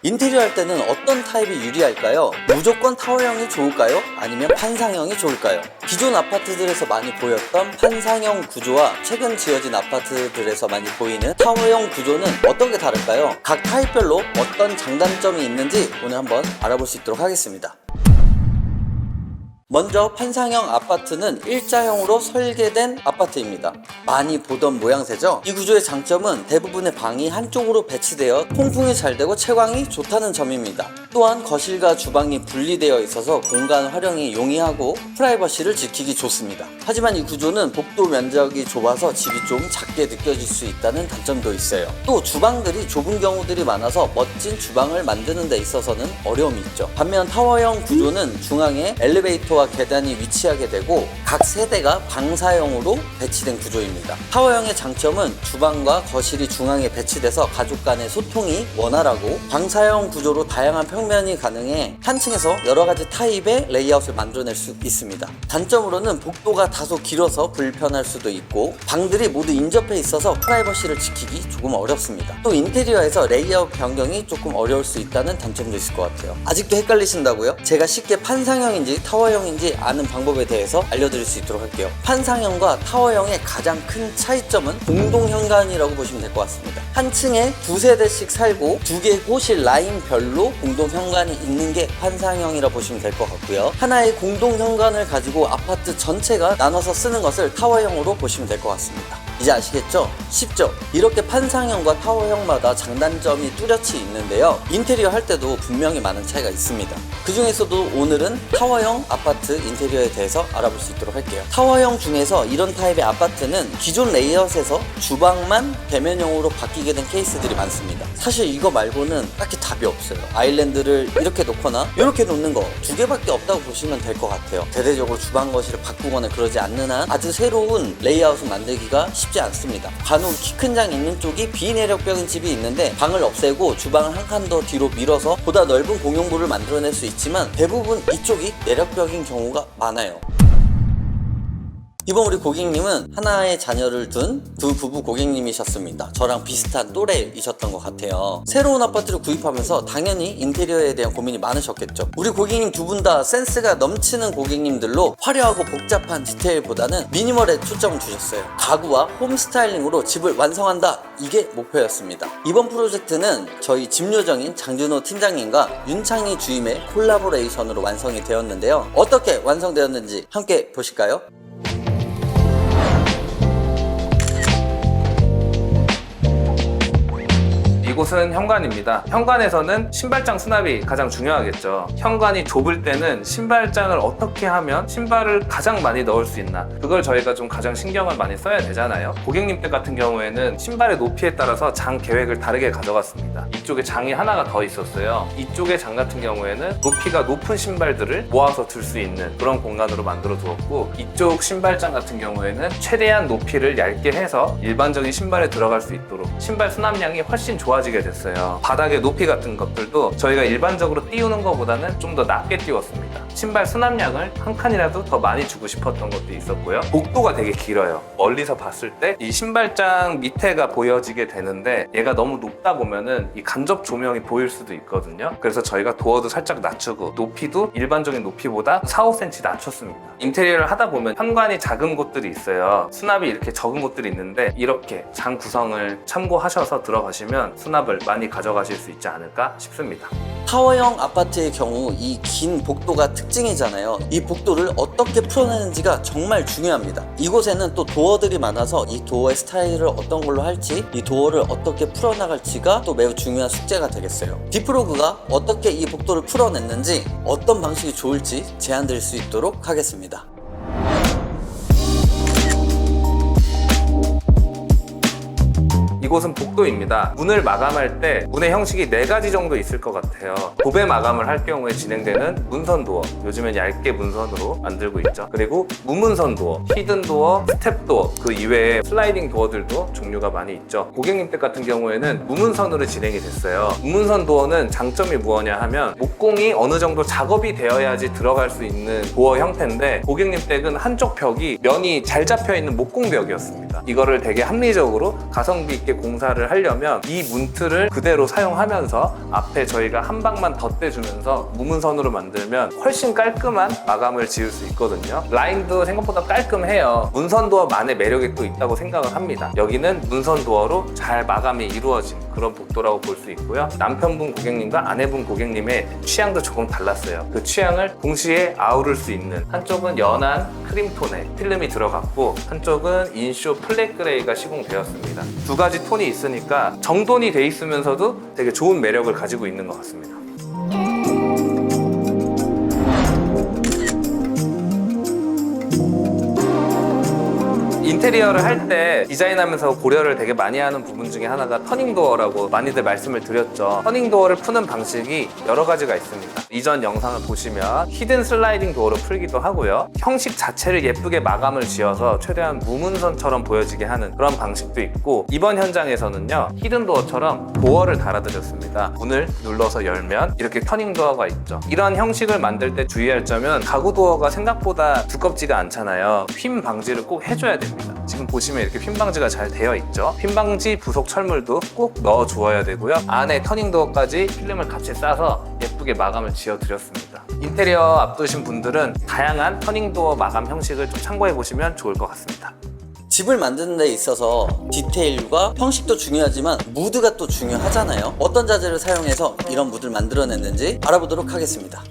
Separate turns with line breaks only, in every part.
인테리어 할 때는 어떤 타입이 유리할까요? 무조건 타워형이 좋을까요? 아니면 판상형이 좋을까요? 기존 아파트들에서 많이 보였던 판상형 구조와 최근 지어진 아파트들에서 많이 보이는 타워형 구조는 어떤 게 다를까요? 각 타입별로 어떤 장단점이 있는지 오늘 한번 알아볼 수 있도록 하겠습니다. 먼저 판상형 아파트는 일자형으로 설계된 아파트입니다. 많이 보던 모양새죠? 이 구조의 장점은 대부분의 방이 한쪽으로 배치되어 통풍이 잘 되고 채광이 좋다는 점입니다. 또한 거실과 주방이 분리되어 있어서 공간 활용이 용이하고 프라이버시를 지키기 좋습니다. 하지만 이 구조는 복도 면적이 좁아서 집이 좀 작게 느껴질 수 있다는 단점도 있어요. 또 주방들이 좁은 경우들이 많아서 멋진 주방을 만드는 데 있어서는 어려움이 있죠. 반면 타워형 구조는 중앙에 엘리베이터와 계단이 위치하게 되고 각 세대가 방사형으로 배치된 구조입니다. 타워형의 장점은 주방과 거실이 중앙에 배치돼서 가족 간의 소통이 원활하고 방사형 구조로 다양한 평면이 가능해 한 층에서 여러 가지 타입의 레이아웃을 만들어낼 수 있습니다. 단점으로는 복도가 다소 길어서 불편할 수도 있고 방들이 모두 인접해 있어서 프라이버시를 지키기 조금 어렵습니다. 또 인테리어에서 레이아웃 변경이 조금 어려울 수 있다는 단점도 있을 것 같아요. 아직도 헷갈리신다고요? 제가 쉽게 판상형인지 타워형인지 아는 방법에 대해서 알려드릴 수 있도록 할게요. 판상형과 타워형의 가장 큰 차이점은 공동현관이라고 보시면 될 것 같습니다. 한 층에 두세 대씩 살고 두 개의 호실 라인별로 공동현관이 있는 게 판상형이라 보시면 될 것 같고요. 하나의 공동현관을 가지고 아파트 전체가 나눠서 쓰는 것을 타워형으로 보시면 될 것 같습니다. 이제 아시겠죠? 쉽죠? 이렇게 판상형과 타워형마다 장단점이 뚜렷이 있는데요. 인테리어 할 때도 분명히 많은 차이가 있습니다. 그 중에서도 오늘은 타워형 아파트 인테리어에 대해서 알아볼 수 있도록 할게요. 타워형 중에서 이런 타입의 아파트는 기존 레이아웃에서 주방만 대면형으로 바뀌게 된 케이스들이 많습니다. 사실 이거 말고는 딱히 답이 없어요. 아일랜드를 이렇게 놓거나 이렇게 놓는 거 두 개밖에 없다고 보시면 될 것 같아요. 대대적으로 주방 거실을 바꾸거나 그러지 않는 한 아주 새로운 레이아웃을 만들기가 쉽지 않습니다. 간혹 키 큰 장 있는 쪽이 비내력벽인 집이 있는데 방을 없애고 주방을 한 칸 더 뒤로 밀어서 보다 넓은 공용부를 만들어낼 수 있지만 대부분 이쪽이 내력벽인 경우가 많아요. 이번 우리 고객님은 하나의 자녀를 둔 두 부부 고객님이셨습니다. 저랑 비슷한 또래이셨던 것 같아요. 새로운 아파트를 구입하면서 당연히 인테리어에 대한 고민이 많으셨겠죠. 우리 고객님 두 분 다 센스가 넘치는 고객님들로 화려하고 복잡한 디테일보다는 미니멀에 초점을 두셨어요. 가구와 홈 스타일링으로 집을 완성한다, 이게 목표였습니다. 이번 프로젝트는 저희 집요정인 장준호 팀장님과 윤창희 주임의 콜라보레이션으로 완성이 되었는데요. 어떻게 완성되었는지 함께 보실까요?
이곳은 현관입니다. 현관에서는 신발장 수납이 가장 중요하겠죠. 현관이 좁을 때는 신발장을 어떻게 하면 신발을 가장 많이 넣을 수 있나, 그걸 저희가 좀 가장 신경을 많이 써야 되잖아요. 고객님들 같은 경우에는 신발의 높이에 따라서 장 계획을 다르게 가져갔습니다. 이쪽에 장이 하나가 더 있었어요. 이쪽의 장 같은 경우에는 높이가 높은 신발들을 모아서 둘 수 있는 그런 공간으로 만들어 두었고, 이쪽 신발장 같은 경우에는 최대한 높이를 얇게 해서 일반적인 신발에 들어갈 수 있도록 신발 수납량이 훨씬 좋아지게 됐어요. 바닥의 높이 같은 것들도 저희가 일반적으로 띄우는 것보다는 좀 더 낮게 띄웠습니다. 신발 수납량을 한 칸이라도 더 많이 주고 싶었던 것도 있었고요. 복도가 되게 길어요. 멀리서 봤을 때 이 신발장 밑에가 보여지게 되는데 얘가 너무 높다 보면은 이 간접 조명이 보일 수도 있거든요. 그래서 저희가 도어도 살짝 낮추고 높이도 일반적인 높이보다 4-5cm 낮췄습니다. 인테리어를 하다 보면 현관이 작은 곳들이 있어요. 수납이 이렇게 적은 곳들이 있는데 이렇게 장 구성을 참고하셔서 들어가시면 수납을 많이 가져가실 수 있지 않을까 싶습니다.
타워형 아파트의 경우 이 긴 복도가 특징이잖아요. 이 복도를 어떻게 풀어내는지가 정말 중요합니다. 이곳에는 또 도어들이 많아서 이 도어의 스타일을 어떤 걸로 할지, 이 도어를 어떻게 풀어나갈지가 또 매우 중요한 숙제가 되겠어요. 디프로그가 어떻게 이 복도를 풀어냈는지, 어떤 방식이 좋을지 제안 드릴 수 있도록 하겠습니다.
이곳은 복도입니다. 문을 마감할 때 문의 형식이 4가지 정도 있을 것 같아요. 도배 마감을 할 경우에 진행되는 문선 도어, 요즘엔 얇게 문선으로 만들고 있죠. 그리고 무문선 도어, 히든 도어, 스텝 도어, 그 이외에 슬라이딩 도어들도 종류가 많이 있죠. 고객님들 같은 경우에는 무문선으로 진행이 됐어요. 무문선 도어는 장점이 무엇냐 하면 목공이 어느 정도 작업이 되어야지 들어갈 수 있는 도어 형태인데, 고객님 댁은 한쪽 벽이 면이 잘 잡혀 있는 목공벽이었습니다. 있습니다. 이거를 되게 합리적으로 가성비 있게 공사를 하려면 이 문틀을 그대로 사용하면서 앞에 저희가 한 방만 덧대주면서 무문선으로 만들면 훨씬 깔끔한 마감을 지을 수 있거든요. 라인도 생각보다 깔끔해요. 문선 도어만의 매력이 또 있다고 생각을 합니다. 여기는 문선 도어로 잘 마감이 이루어진 그런 복도라고 볼 수 있고요. 남편분 고객님과 아내분 고객님의 취향도 조금 달랐어요. 그 취향을 동시에 아우를 수 있는, 한쪽은 연한 크림톤의 필름이 들어갔고 한쪽은 인쇼 플랫 그레이가 시공되었습니다. 두 가지 톤이 있으니까 정돈이 돼 있으면서도 되게 좋은 매력을 가지고 있는 것 같습니다. 인테리어를 할 때 디자인하면서 고려를 되게 많이 하는 부분 중에 하나가 터닝도어라고 많이들 말씀을 드렸죠. 터닝도어를 푸는 방식이 여러 가지가 있습니다. 이전 영상을 보시면 히든 슬라이딩 도어로 풀기도 하고요. 형식 자체를 예쁘게 마감을 지어서 최대한 무문선처럼 보여지게 하는 그런 방식도 있고, 이번 현장에서는요 히든 도어처럼 도어를 달아드렸습니다. 문을 눌러서 열면 이렇게 터닝도어가 있죠. 이런 형식을 만들 때 주의할 점은 가구 도어가 생각보다 두껍지가 않잖아요. 휨 방지를 꼭 해줘야 됩니다. 지금 보시면 이렇게 휨 방지가 잘 되어 있죠. 휨 방지 부속 철물도 꼭 넣어 주어야 되고요. 안에 터닝 도어까지 필름을 같이 싸서 예쁘게 마감을 지어 드렸습니다. 인테리어 앞두신 분들은 다양한 터닝 도어 마감 형식을 좀 참고해 보시면 좋을 것 같습니다.
집을 만드는 데 있어서 디테일과 형식도 중요하지만 무드가 또 중요하잖아요. 어떤 자재를 사용해서 이런 무드를 만들어냈는지 알아보도록 하겠습니다.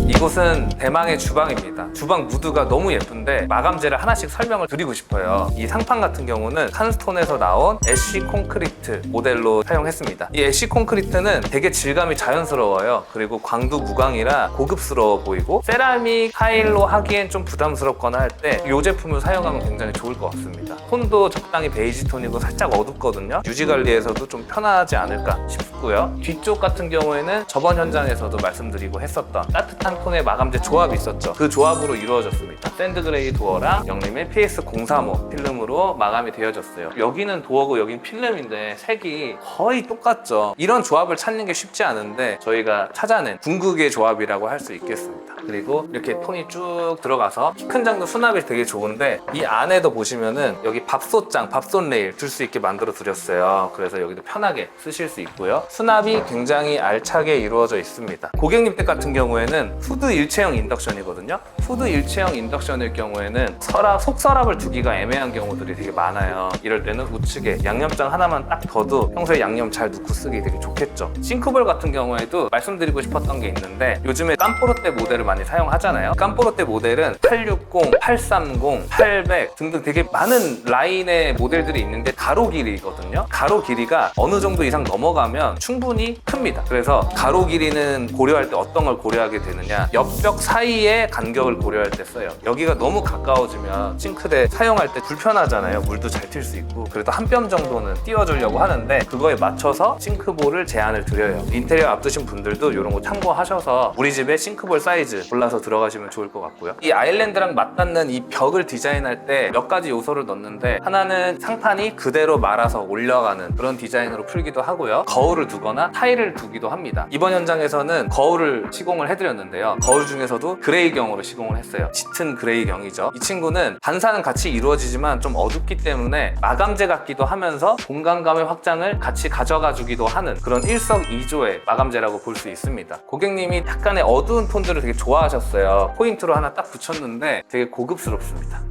이곳은 대망의 주방입니다. 주방 무드가 너무 예쁜데 마감재를 하나씩 설명을 드리고 싶어요. 이 상판 같은 경우는 칸스톤에서 나온 애쉬 콘크리트 모델로 사용했습니다. 이 애쉬 콘크리트는 되게 질감이 자연스러워요. 그리고 광도 무광이라 고급스러워 보이고, 세라믹 타일로 하기엔 좀 부담스럽거나 할 때 이 제품을 사용하면 굉장히 좋을 것 같습니다. 톤도 적당히 베이지 톤이고 살짝 어둡거든요. 유지 관리에서도 좀 편하지 않을까 싶고요. 뒤쪽 같은 경우에는 저번 현장에서도 말씀드리고 했었던 따뜻한 톤의 마감재 조합이 있었죠. 그 조합으로 이루어졌습니다. 샌드그레이 도어랑 영림의 PS035 필름으로 마감이 되어졌어요. 여기는 도어고 여긴 필름인데 색이 거의 똑같죠. 이런 조합을 찾는 게 쉽지 않은데 저희가 찾아낸 궁극의 조합이라고 할 수 있겠습니다. 그리고 이렇게 톤이 쭉 들어가서 키 큰 장도 수납이 되게 좋은데, 이 안에도 보시면은 여기 밥솥장, 밥솥 레일 둘 수 있게 만들어 드렸어요. 그래서 여기도 편하게 쓰실 수 있고요. 수납이 굉장히 알차게 이루어져 있습니다. 고객님 댁 같은 경우에는 후드 일체형 인덕션이거든요. 후드 일체형 인덕션일 경우에는 속서랍을 두기가 애매한 경우들이 되게 많아요. 이럴 때는 우측에 양념장 하나만 딱 둬도 평소에 양념 잘 넣고 쓰기 되게 좋겠죠. 싱크볼 같은 경우에도 말씀드리고 싶었던 게 있는데, 요즘에 깜포르테 모델을 많이 사용하잖아요. 깜포르테 모델은 860, 830, 800 등등 되게 많은 라인의 모델들이 있는데 가로 길이거든요. 가로 길이가 어느 정도 이상 넘어가면 충분히 큽니다. 그래서 가로 길이는 고려할 때 어떤 걸 고려하게 되느냐, 옆벽 사이의 간격을 고려할 때 써요. 여기가 너무 가까워지면 싱크대 사용할 때 불편하잖아요. 물도 잘 튈 수 있고. 그래도 한 뼘 정도는 띄워주려고 하는데 그거에 맞춰서 싱크볼을 제안을 드려요. 인테리어 앞두신 분들도 이런 거 참고하셔서 우리 집의 싱크볼 사이즈 골라서 들어가시면 좋을 것 같고요. 이 아일랜드랑 맞닿는 이 벽을 디자인할 때 몇 가지 요소를 넣는데, 하나는 상판이 그대로 말아서 올려가는 그런 디자인으로 풀기도 하고요. 거울을 두거나 타일을 두기도 합니다. 이번 현장에서는 거울을 시공을 해드렸는데요. 거울 중에서도 그레이경으로 시공을 했어요. 짙은 그레이경이죠. 이 친구는 반사는 같이 이루어지지만 좀 어둡기 때문에 마감재 같기도 하면서 공간감의 확장을 같이 가져가 주기도 하는 그런 일석이조의 마감재라고 볼 수 있습니다. 고객님이 약간의 어두운 톤들을 되게 좋아하셨어요. 포인트로 하나 딱 붙였는데 되게 고급스럽습니다.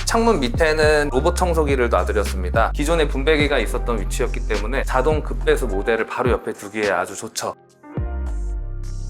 창문 밑에는 로봇 청소기를 놔드렸습니다. 기존에 분배기가 있었던 위치였기 때문에 자동 급배수 모델을 바로 옆에 두기에 아주 좋죠.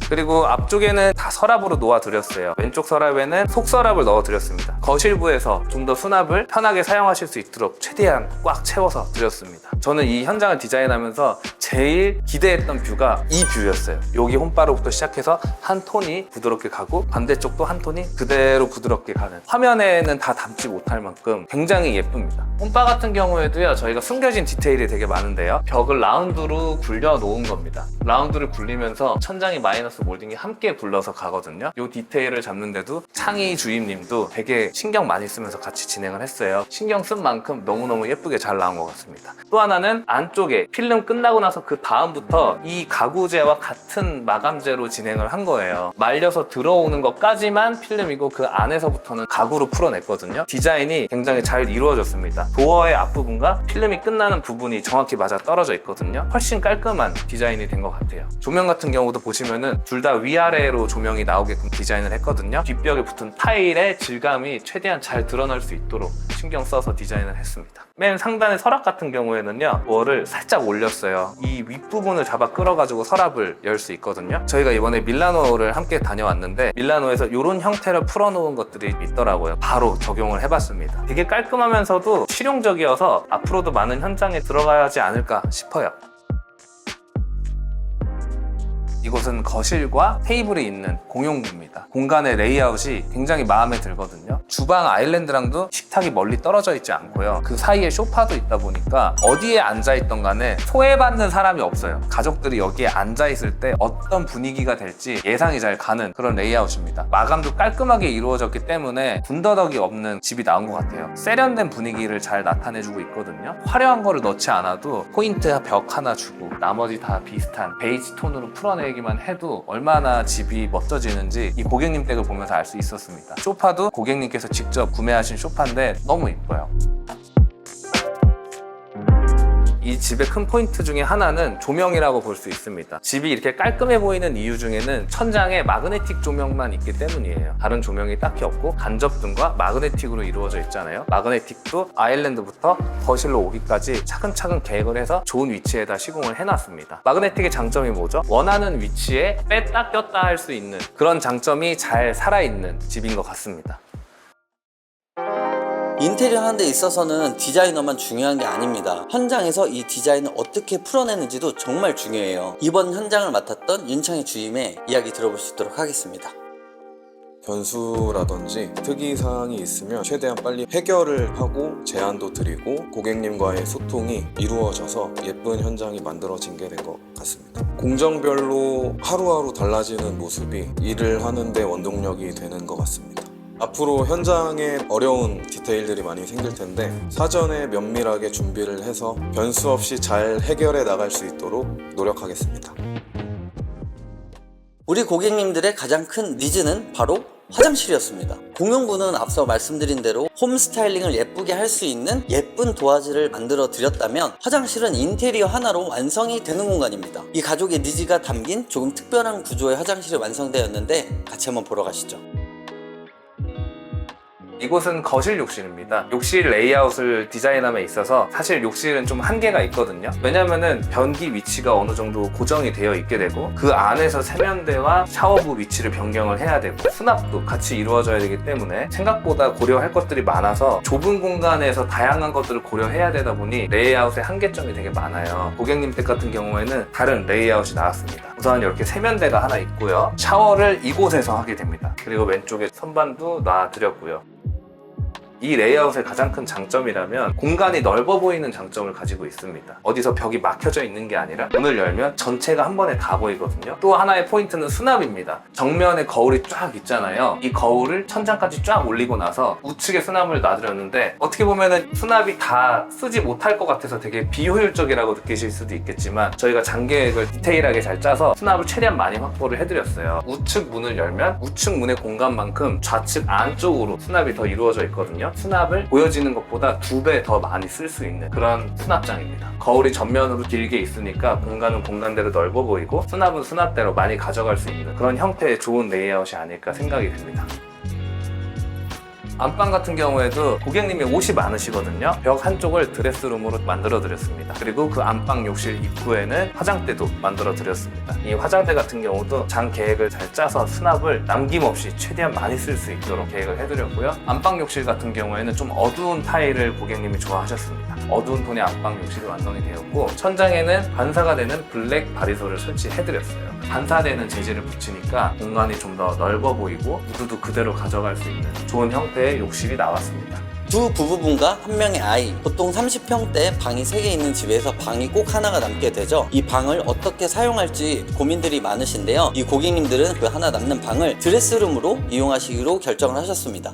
그리고 앞쪽에는 다 서랍으로 놓아드렸어요. 왼쪽 서랍에는 속서랍을 넣어드렸습니다. 거실부에서 좀 더 수납을 편하게 사용하실 수 있도록 최대한 꽉 채워서 드렸습니다. 저는 이 현장을 디자인하면서 제일 기대했던 뷰가 이 뷰였어요. 여기 홈바로부터 시작해서 한 톤이 부드럽게 가고 반대쪽도 한 톤이 그대로 부드럽게 가는, 화면에는 다 담지 못할 만큼 굉장히 예쁩니다. 홈바 같은 경우에도요, 저희가 숨겨진 디테일이 되게 많은데요. 벽을 라운드로 굴려 놓은 겁니다. 라운드를 굴리면서 천장이 마이너스 몰딩이 함께 굴러서 가거든요. 이 디테일을 잡는데도 창희 주임님도 되게 신경 많이 쓰면서 같이 진행을 했어요. 신경 쓴 만큼 너무너무 예쁘게 잘 나온 것 같습니다. 또 하나 하나는 안쪽에 필름 끝나고 나서 그 다음부터 이 가구재와 같은 마감재로 진행을 한 거예요. 말려서 들어오는 것까지만 필름이고 그 안에서부터는 가구로 풀어냈거든요. 디자인이 굉장히 잘 이루어졌습니다. 도어의 앞부분과 필름이 끝나는 부분이 정확히 맞아 떨어져 있거든요. 훨씬 깔끔한 디자인이 된 것 같아요. 조명 같은 경우도 보시면은 둘 다 위아래로 조명이 나오게끔 디자인을 했거든요. 뒷벽에 붙은 타일의 질감이 최대한 잘 드러날 수 있도록 신경 써서 디자인을 했습니다. 맨 상단의 서랍 같은 경우에는요, 월을 살짝 올렸어요. 이 윗부분을 잡아 끌어가지고 서랍을 열 수 있거든요. 저희가 이번에 밀라노를 함께 다녀왔는데 밀라노에서 이런 형태를 풀어놓은 것들이 있더라고요. 바로 적용을 해봤습니다. 되게 깔끔하면서도 실용적이어서 앞으로도 많은 현장에 들어가야지 않을까 싶어요. 이곳은 거실과 테이블이 있는 공용부입니다. 공간의 레이아웃이 굉장히 마음에 들거든요. 주방 아일랜드랑도 식탁이 멀리 떨어져 있지 않고요. 그 사이에 소파도 있다 보니까 어디에 앉아있던 간에 소외받는 사람이 없어요. 가족들이 여기에 앉아있을 때 어떤 분위기가 될지 예상이 잘 가는 그런 레이아웃입니다. 마감도 깔끔하게 이루어졌기 때문에 군더더기 없는 집이 나온 것 같아요. 세련된 분위기를 잘 나타내주고 있거든요. 화려한 거를 넣지 않아도 포인트 벽 하나 주고 나머지 다 비슷한 베이지 톤으로 풀어내기만 해도 얼마나 집이 멋져지는지 이 고객님 댁을 보면서 알 수 있었습니다. 소파도 고객님께서 직접 구매하신 소파인데 너무 이뻐요. 이 집의 큰 포인트 중에 하나는 조명이라고 볼 수 있습니다. 집이 이렇게 깔끔해 보이는 이유 중에는 천장에 마그네틱 조명만 있기 때문이에요. 다른 조명이 딱히 없고 간접등과 마그네틱으로 이루어져 있잖아요. 마그네틱도 아일랜드부터 거실로 오기까지 차근차근 계획을 해서 좋은 위치에다 시공을 해놨습니다. 마그네틱의 장점이 뭐죠? 원하는 위치에 뺐다 꼈다 할 수 있는 그런 장점이 잘 살아있는 집인 것 같습니다.
인테리어 하는 데 있어서는 디자이너만 중요한 게 아닙니다. 현장에서 이 디자인을 어떻게 풀어내는지도 정말 중요해요. 이번 현장을 맡았던 윤창희 주임의 이야기 들어볼 수 있도록 하겠습니다.
변수라든지 특이사항이 있으면 최대한 빨리 해결을 하고 제안도 드리고 고객님과의 소통이 이루어져서 예쁜 현장이 만들어진 게 된 것 같습니다. 공정별로 하루하루 달라지는 모습이 일을 하는데 원동력이 되는 것 같습니다. 앞으로 현장에 어려운 디테일들이 많이 생길 텐데 사전에 면밀하게 준비를 해서 변수 없이 잘 해결해 나갈 수 있도록 노력하겠습니다.
우리 고객님들의 가장 큰 니즈는 바로 화장실이었습니다. 공용부는 앞서 말씀드린 대로 홈 스타일링을 예쁘게 할 수 있는 예쁜 도화지를 만들어 드렸다면 화장실은 인테리어 하나로 완성이 되는 공간입니다. 이 가족의 니즈가 담긴 조금 특별한 구조의 화장실이 완성되었는데 같이 한번 보러 가시죠.
이곳은 거실 욕실입니다. 욕실 레이아웃을 디자인함에 있어서 사실 욕실은 좀 한계가 있거든요. 왜냐면은 변기 위치가 어느 정도 고정이 되어 있게 되고 그 안에서 세면대와 샤워부 위치를 변경을 해야 되고 수납도 같이 이루어져야 되기 때문에 생각보다 고려할 것들이 많아서 좁은 공간에서 다양한 것들을 고려해야 되다 보니 레이아웃의 한계점이 되게 많아요. 고객님 댁 같은 경우에는 다른 레이아웃이 나왔습니다. 우선 이렇게 세면대가 하나 있고요. 샤워를 이곳에서 하게 됩니다. 그리고 왼쪽에 선반도 놔드렸고요. 이 레이아웃의 가장 큰 장점이라면 공간이 넓어 보이는 장점을 가지고 있습니다. 어디서 벽이 막혀져 있는 게 아니라 문을 열면 전체가 한 번에 다 보이거든요. 또 하나의 포인트는 수납입니다. 정면에 거울이 쫙 있잖아요. 이 거울을 천장까지 쫙 올리고 나서 우측에 수납을 놔드렸는데 어떻게 보면은 수납이 다 쓰지 못할 것 같아서 되게 비효율적이라고 느끼실 수도 있겠지만 저희가 장계획을 디테일하게 잘 짜서 수납을 최대한 많이 확보를 해드렸어요. 우측 문을 열면 우측 문의 공간만큼 좌측 안쪽으로 수납이 더 이루어져 있거든요. 수납을 보여지는 것보다 2배 더 많이 쓸 수 있는 그런 수납장입니다. 거울이 전면으로 길게 있으니까 공간은 공간대로 넓어 보이고 수납은 수납대로 많이 가져갈 수 있는 그런 형태의 좋은 레이아웃이 아닐까 생각이 됩니다. 안방 같은 경우에도 고객님이 옷이 많으시거든요. 벽 한쪽을 드레스룸으로 만들어 드렸습니다. 그리고 그 안방 욕실 입구에는 화장대도 만들어 드렸습니다. 이 화장대 같은 경우도 장 계획을 잘 짜서 수납을 남김없이 최대한 많이 쓸 수 있도록 계획을 해드렸고요. 안방 욕실 같은 경우에는 좀 어두운 타일을 고객님이 좋아하셨습니다. 어두운 톤의 안방 욕실이 완성이 되었고 천장에는 반사가 되는 블랙 바리솔을 설치해드렸어요. 반사되는 재질을 붙이니까 공간이 좀 더 넓어 보이고 무드도 그대로 가져갈 수 있는 좋은 형태의 욕실이 나왔습니다.
두 부부분과 한 명의 아이, 보통 30평대 방이 3개 있는 집에서 방이 꼭 하나가 남게 되죠. 이 방을 어떻게 사용할지 고민들이 많으신데요. 이 고객님들은 그 하나 남는 방을 드레스룸으로 이용하시기로 결정을 하셨습니다.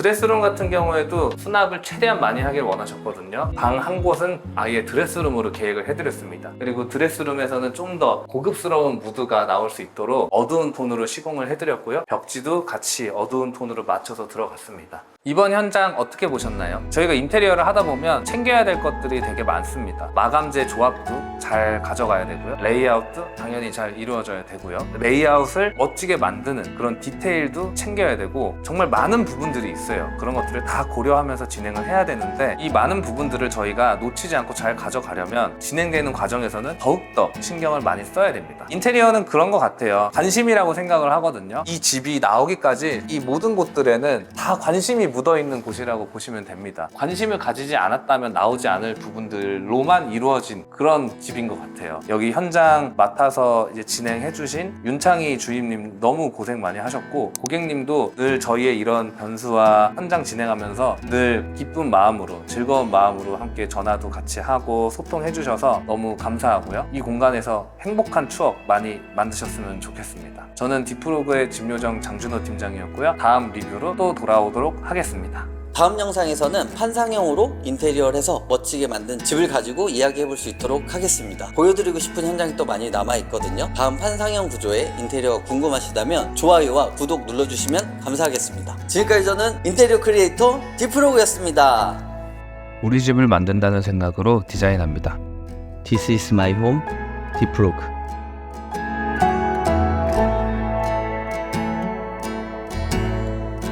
드레스룸 같은 경우에도 수납을 최대한 많이 하길 원하셨거든요. 방 한 곳은 아예 드레스룸으로 계획을 해드렸습니다. 그리고 드레스룸에서는 좀 더 고급스러운 무드가 나올 수 있도록 어두운 톤으로 시공을 해드렸고요. 벽지도 같이 어두운 톤으로 맞춰서 들어갔습니다. 이번 현장 어떻게 보셨나요? 저희가 인테리어를 하다 보면 챙겨야 될 것들이 되게 많습니다. 마감재 조합도 잘 가져가야 되고요. 레이아웃도 당연히 잘 이루어져야 되고요. 레이아웃을 멋지게 만드는 그런 디테일도 챙겨야 되고 정말 많은 부분들이 있어요. 그런 것들을 다 고려하면서 진행을 해야 되는데 이 많은 부분들을 저희가 놓치지 않고 잘 가져가려면 진행되는 과정에서는 더욱더 신경을 많이 써야 됩니다. 인테리어는 그런 것 같아요. 관심이라고 생각을 하거든요. 이 집이 나오기까지 이 모든 곳들에는 다 관심이 묻어있는 곳이라고 보시면 됩니다. 관심을 가지지 않았다면 나오지 않을 부분들로만 이루어진 그런 집인 것 같아요. 여기 현장 맡아서 이제 진행해주신 윤창희 주임님 너무 고생 많이 하셨고, 고객님도 늘 저희의 이런 변수와 현장 진행하면서 늘 기쁜 마음으로, 즐거운 마음으로 함께 전화도 같이 하고 소통해주셔서 너무 감사하고요. 이 공간에서 행복한 추억 많이 만드셨으면 좋겠습니다. 저는 디프로그의 집요정 장준호 팀장이었고요. 다음 리뷰로 또 돌아오도록 하겠습니다.
다음 영상에서는 판상형으로 인테리어를 해서 멋지게 만든 집을 가지고 이야기해볼 수 있도록 하겠습니다. 보여드리고 싶은 현장이 또 많이 남아있거든요. 다음 판상형 구조의 인테리어가 궁금하시다면 좋아요와 구독 눌러주시면 감사하겠습니다. 지금까지 저는 인테리어 크리에이터 디프로그였습니다.
우리 집을 만든다는 생각으로 디자인합니다.
This is my home, 디프로그.